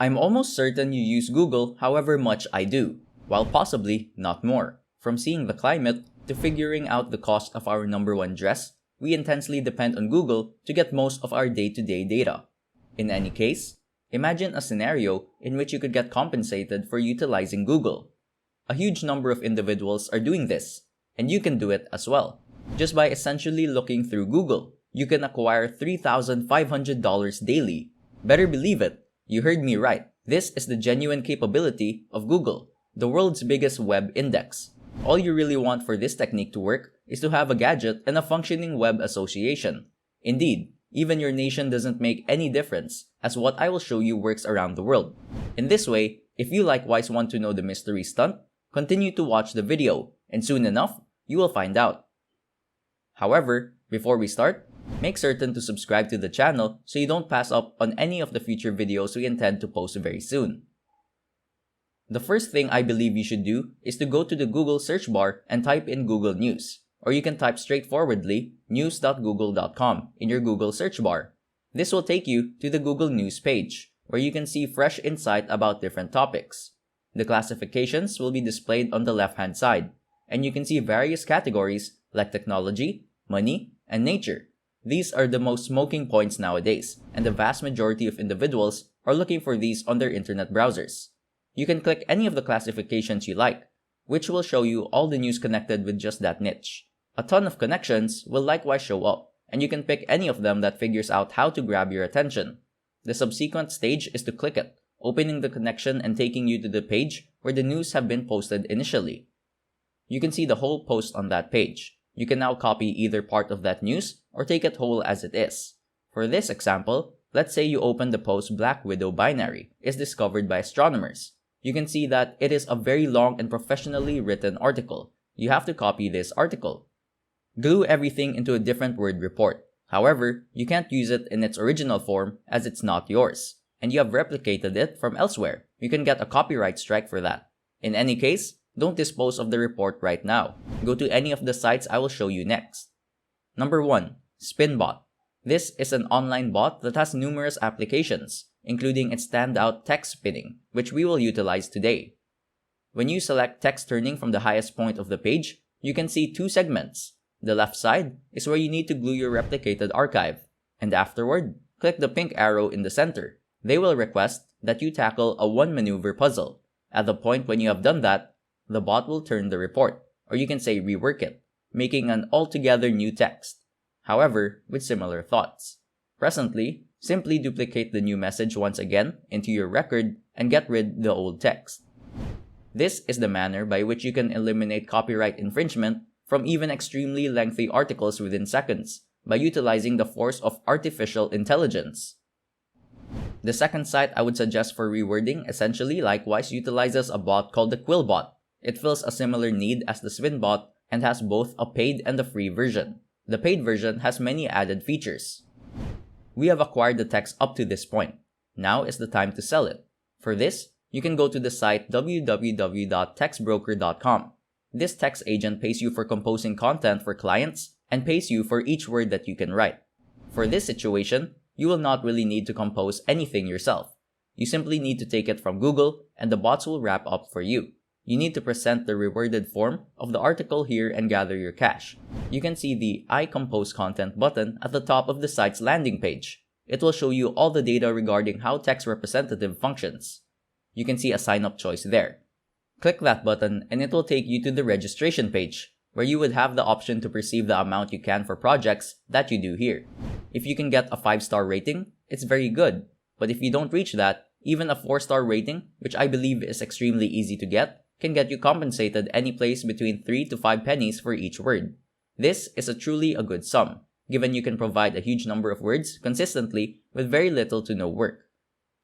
I'm almost certain you use Google however much I do, while possibly not more. From seeing the climate to figuring out the cost of our number one dress, we intensely depend on Google to get most of our day-to-day data. In any case, imagine a scenario in which you could get compensated for utilizing Google. A huge number of individuals are doing this, and you can do it as well. Just by essentially looking through Google, you can acquire $3,500 daily. Better believe it, you heard me right. This is the genuine capability of Google, the world's biggest web index. All you really want for this technique to work is to have a gadget and a functioning web association. Indeed, even your nation doesn't make any difference, as what I will show you works around the world. In this way, if you likewise want to know the mystery stunt, continue to watch the video, and soon enough, you will find out. However, before we start, make certain to subscribe to the channel so you don't pass up on any of the future videos we intend to post very soon. The first thing I believe you should do is to go to the Google search bar and type in Google News, or you can type straightforwardly news.google.com in your Google search bar. This will take you to the Google News page, where you can see fresh insight about different topics. The classifications will be displayed on the left-hand side, and you can see various categories like technology, money, and nature. These are the most smoking points nowadays, and the vast majority of individuals are looking for these on their internet browsers. You can click any of the classifications you like, which will show you all the news connected with just that niche. A ton of connections will likewise show up, and you can pick any of them that figures out how to grab your attention. The subsequent stage is to click it, opening the connection and taking you to the page where the news have been posted initially. You can see the whole post on that page. You can now copy either part of that news or take it whole as it is. For this example, let's say you open the post Black Widow binary is discovered by astronomers. You can see that it is a very long and professionally written article. You have to copy this article. Glue everything into a different Word report. However, you can't use it in its original form as it's not yours, and you have replicated it from elsewhere. You can get a copyright strike for that. In any case, don't dispose of the report right now. Go to any of the sites I will show you next. Number 1. Spinbot. This is an online bot that has numerous applications, including its standout text spinning, which we will utilize today. When you select text turning from the highest point of the page, you can see two segments. The left side is where you need to glue your replicated archive, and afterward, click the pink arrow in the center. They will request that you tackle a one-maneuver puzzle. At the point when you have done that, the bot will turn the report, or you can say rework it, making an altogether new text, however, with similar thoughts. Presently, simply duplicate the new message once again into your record and get rid of the old text. This is the manner by which you can eliminate copyright infringement from even extremely lengthy articles within seconds by utilizing the force of artificial intelligence. The second site I would suggest for rewording essentially likewise utilizes a bot called the Quillbot. It fills a similar need as the Spinbot and has both a paid and a free version. The paid version has many added features. We have acquired the text up to this point. Now is the time to sell it. For this, you can go to the site www.textbroker.com. This text agent pays you for composing content for clients and pays you for each word that you can write. For this situation, you will not really need to compose anything yourself. You simply need to take it from Google and the bots will wrap up for you. You need to present the reworded form of the article here and gather your cash. You can see the I Compose Content button at the top of the site's landing page. It will show you all the data regarding how text representative functions. You can see a sign-up choice there. Click that button and it will take you to the registration page, where you would have the option to perceive the amount you can for projects that you do here. If you can get a 5-star rating, it's very good. But if you don't reach that, even a 4-star rating, which I believe is extremely easy to get, can get you compensated any place between 3 to 5 pennies for each word. This is truly a good sum, given you can provide a huge number of words consistently with very little to no work.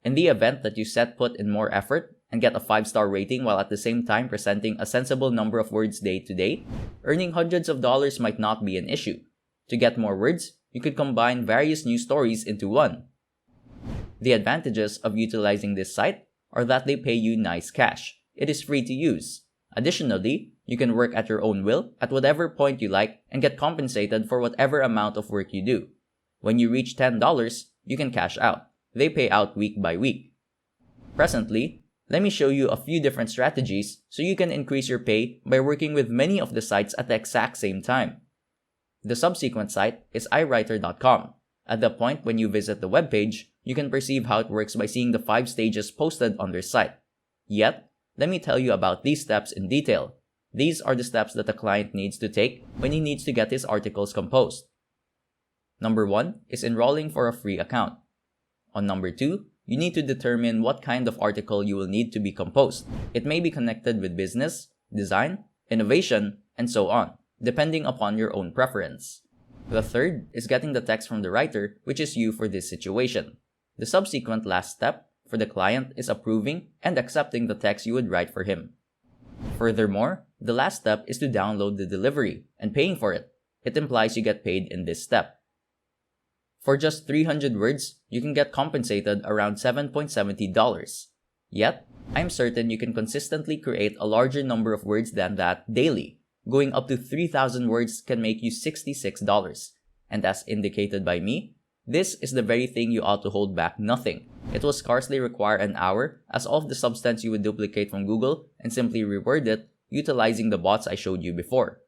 In the event that you put in more effort and get a 5-star rating while at the same time presenting a sensible number of words day to day, earning hundreds of dollars might not be an issue. To get more words, you could combine various news stories into one. The advantages of utilizing this site are that they pay you nice cash. It is free to use. Additionally, you can work at your own will at whatever point you like and get compensated for whatever amount of work you do. When you reach $10, you can cash out. They pay out week by week. Presently, let me show you a few different strategies so you can increase your pay by working with many of the sites at the exact same time. The subsequent site is IWriter.com. At the point when you visit the webpage, you can perceive how it works by seeing the 5 stages posted on their site. Yet, let me tell you about these steps in detail. These are the steps that the client needs to take when he needs to get his articles composed. Number 1 is enrolling for a free account. On number 2, you need to determine what kind of article you will need to be composed. It may be connected with business, design, innovation, and so on, depending upon your own preference. The third is getting the text from the writer, which is you for this situation. The subsequent last step for the client is approving and accepting the text you would write for him. Furthermore, the last step is to download the delivery and paying for it. It implies you get paid in this step. For just 300 words, you can get compensated around $7.70. Yet, I'm certain you can consistently create a larger number of words than that daily. Going up to 3,000 words can make you $66. And as indicated by me, this is the very thing you ought to hold back nothing. It will scarcely require an hour, as all of the substance you would duplicate from Google and simply reword it, utilizing the bots I showed you before.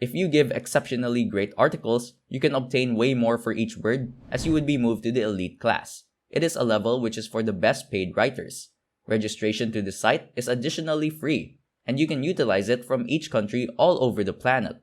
If you give exceptionally great articles, you can obtain way more for each word, as you would be moved to the elite class. It is a level which is for the best paid writers. Registration to the site is additionally free, and you can utilize it from each country all over the planet.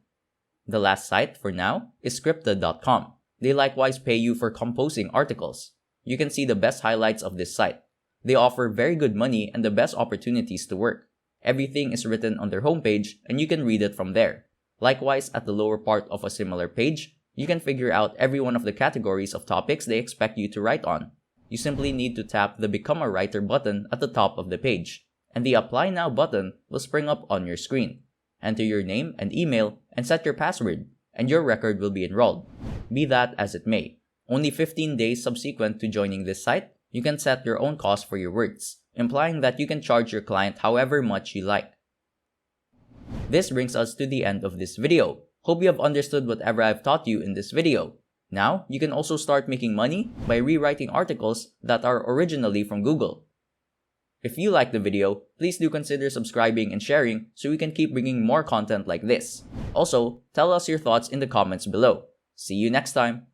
The last site for now is scripted.com. They likewise pay you for composing articles. You can see the best highlights of this site. They offer very good money and the best opportunities to work. Everything is written on their homepage and you can read it from there. Likewise, at the lower part of a similar page, you can figure out every one of the categories of topics they expect you to write on. You simply need to tap the Become a Writer button at the top of the page, and the Apply Now button will spring up on your screen. Enter your name and email and set your password, and your record will be enrolled. Be that as it may, only 15 days subsequent to joining this site, you can set your own cost for your words, implying that you can charge your client however much you like. This brings us to the end of this video. Hope you have understood whatever I've taught you in this video. Now, you can also start making money by rewriting articles that are originally from Google. If you liked the video, please do consider subscribing and sharing so we can keep bringing more content like this. Also, tell us your thoughts in the comments below. See you next time!